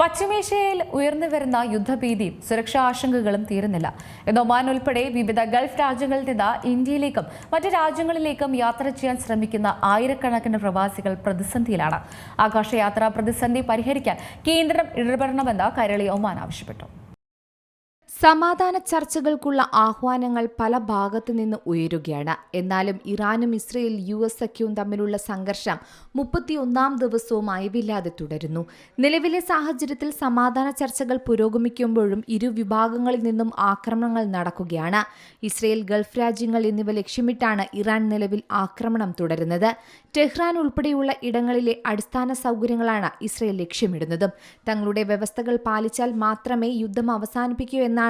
പശ്ചിമേഷ്യയിൽ ഉയർന്നുവരുന്ന യുദ്ധഭീതിയും സുരക്ഷാ ആശങ്കകളും തീരുന്നില്ല. ഒമാൻ ഉൾപ്പെടെ വിവിധ ഗൾഫ് രാജ്യങ്ങളിൽ നിന്ന് ഇന്ത്യയിലേക്കും മറ്റ് രാജ്യങ്ങളിലേക്കും യാത്ര ചെയ്യാൻ ശ്രമിക്കുന്ന ആയിരക്കണക്കിന് പ്രവാസികൾ പ്രതിസന്ധിയിലാണ്. ആകാശയാത്രാ പ്രതിസന്ധി പരിഹരിക്കാൻ കേന്ദ്രം ഇടപെടണമെന്ന് കൈരളി ഒമാൻ ആവശ്യപ്പെട്ടു. സമാധാന ചർച്ചകൾക്കുള്ള ആഹ്വാനങ്ങൾ പല ഭാഗത്തു നിന്ന് ഉയരുകയാണ്. എന്നാലും ഇറാനും ഇസ്രയേൽ US സഖ്യവും തമ്മിലുള്ള സംഘർഷം 31ാം ദിവസവും അയവില്ലാതെ തുടരുന്നു. നിലവിലെ സാഹചര്യത്തിൽ സമാധാന ചർച്ചകൾ പുരോഗമിക്കുമ്പോഴും ഇരു വിഭാഗങ്ങളിൽ നിന്നും ആക്രമണങ്ങൾ നടക്കുകയാണ്. ഇസ്രയേൽ, ഗൾഫ് രാജ്യങ്ങൾ എന്നിവ ലക്ഷ്യമിട്ടാണ് ഇറാൻ നിലവിൽ ആക്രമണം തുടരുന്നത്. ടെഹ്റാൻ ഉൾപ്പെടെയുള്ള ഇടങ്ങളിലെ അടിസ്ഥാന സൗകര്യങ്ങളാണ് ഇസ്രയേൽ ലക്ഷ്യമിടുന്നതും. തങ്ങളുടെ വ്യവസ്ഥകൾ പാലിച്ചാൽ മാത്രമേ യുദ്ധം അവസാനിപ്പിക്കൂ എന്നാണ്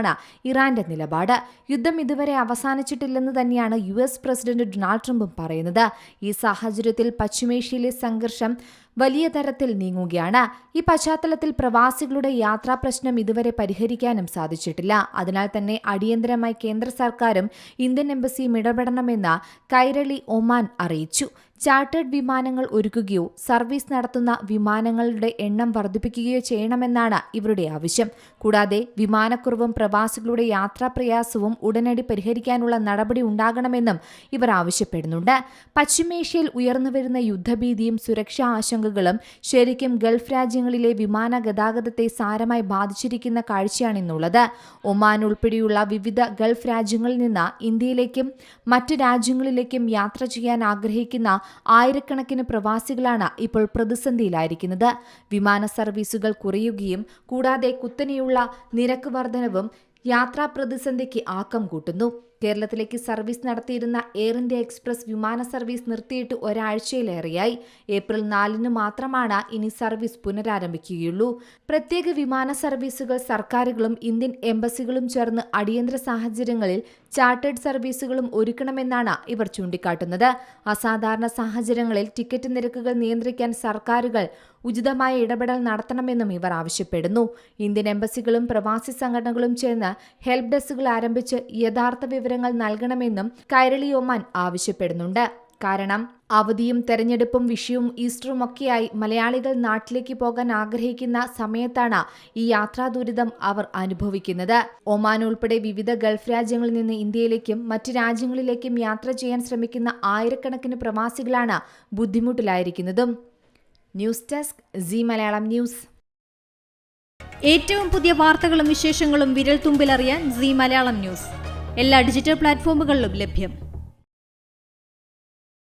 ഇറാന്റെ നിലപാട്. യുദ്ധം ഇതുവരെ അവസാനിച്ചിട്ടില്ലെന്ന് തന്നെയാണ് US പ്രസിഡന്റ് ഡൊണാൾഡ് ട്രംപും പറയുന്നത്. ഈ സാഹചര്യത്തിൽ പശ്ചിമേഷ്യയിലെ സംഘർഷം വലിയ തരത്തിൽ നീങ്ങുകയാണ്. ഈ പശ്ചാത്തലത്തിൽ പ്രവാസികളുടെ യാത്രാ പ്രശ്നം ഇതുവരെ പരിഹരിക്കാനും സാധിച്ചിട്ടില്ല. അതിനാൽ തന്നെ അടിയന്തരമായി കേന്ദ്ര സർക്കാരും ഇന്ത്യൻ എംബസിയും ഇടപെടണമെന്ന് കൈരളി ഒമാൻ അറിയിച്ചു. ചാർട്ടേഡ് വിമാനങ്ങൾ ഒരുക്കുകയോ സർവീസ് നടത്തുന്ന വിമാനങ്ങളുടെ എണ്ണം വർദ്ധിപ്പിക്കുകയോ ചെയ്യണമെന്നാണ് ഇവരുടെ ആവശ്യം. കൂടാതെ വിമാനക്കുറവും പ്രവാസികളുടെ യാത്രാപ്രയാസവും ഉടനടി പരിഹരിക്കാനുള്ള നടപടി ഉണ്ടാകണമെന്നും ഇവർ ആവശ്യപ്പെടുന്നുണ്ട്. പശ്ചിമേഷ്യയിൽ ഉയർന്നുവരുന്ന യുദ്ധഭീതിയും സുരക്ഷാ ആശങ്കകളും ശരിക്കും ഗൾഫ് രാജ്യങ്ങളിലെ വിമാന ഗതാഗതത്തെ സാരമായി ബാധിച്ചിരിക്കുന്ന കാഴ്ചയാണിന്നുള്ളത്. ഒമാൻ ഉൾപ്പെടെയുള്ള വിവിധ ഗൾഫ് രാജ്യങ്ങളിൽ നിന്ന് ഇന്ത്യയിലേക്കും മറ്റ് രാജ്യങ്ങളിലേക്കും യാത്ര ചെയ്യാൻ ആഗ്രഹിക്കുന്ന ആയിരക്കണക്കിന് പ്രവാസികളാണ് ഇപ്പോൾ പ്രതിസന്ധിയിലായിരിക്കുന്നത്. വിമാന സർവീസുകൾ കുറയുകയും കൂടാതെ കുത്തനെയുള്ള നിരക്ക് വർധനവും യാത്രാ പ്രതിസന്ധിക്ക് ആക്കം കൂട്ടുന്നു. കേരളത്തിലേക്ക് സർവീസ് നടത്തിയിരുന്ന എയർ ഇന്ത്യ എക്സ്പ്രസ് വിമാന സർവീസ് നിർത്തിയിട്ട് ഒരാഴ്ചയിലേറെയായി. ഏപ്രിൽ 4 മാത്രമാണ് ഇനി സർവീസ് പുനരാരംഭിക്കുകയുള്ളൂ. പ്രത്യേക വിമാന സർവീസുകൾ സർക്കാരുകളും ഇന്ത്യൻ എംബസികളും ചേർന്ന് അടിയന്തര സാഹചര്യങ്ങളിൽ ചാർട്ടേഡ് സർവീസുകളും ഒരുക്കണമെന്നാണ് ഇവർ ചൂണ്ടിക്കാട്ടുന്നത്. അസാധാരണ സാഹചര്യങ്ങളിൽ ടിക്കറ്റ് നിരക്കുകൾ നിയന്ത്രിക്കാൻ സർക്കാരുകൾ ഉചിതമായ ഇടപെടൽ നടത്തണമെന്നും ഇവർ ആവശ്യപ്പെടുന്നു. ഇന്ത്യൻ എംബസികളും പ്രവാസി സംഘടനകളും ചേർന്ന് ഹെൽപ്പ് ഡെസ്കുകൾ ആരംഭിച്ച് യഥാർത്ഥ വിവരങ്ങൾ നൽകണമെന്നും കൈരളി ഒമാൻ ആവശ്യപ്പെടുന്നുണ്ട്. കാരണം അവധിയും തെരഞ്ഞെടുപ്പും വിഷുവും ഈസ്റ്ററും ഒക്കെയായി മലയാളികൾ നാട്ടിലേക്ക് പോകാൻ ആഗ്രഹിക്കുന്ന സമയത്താണ് ഈ യാത്രാ ദുരിതം അവർ അനുഭവിക്കുന്നത്. ഒമാൻ ഉൾപ്പെടെ വിവിധ ഗൾഫ് രാജ്യങ്ങളിൽ നിന്ന് ഇന്ത്യയിലേക്കും മറ്റ് രാജ്യങ്ങളിലേക്കും യാത്ര ചെയ്യാൻ ശ്രമിക്കുന്ന ആയിരക്കണക്കിന് പ്രവാസികളാണ് ബുദ്ധിമുട്ടിലായിരിക്കുന്നതും. News desk C Malayalam news. ഏറ്റവും പുതിയ വാർത്തകളും വിശേഷങ്ങളും വിരൽ തുമ്പിലറിയാൻ സി മലയാളം ന്യൂസ് എല്ലാ ഡിജിറ്റൽ പ്ലാറ്റ്ഫോമുകളിലും ലഭ്യം.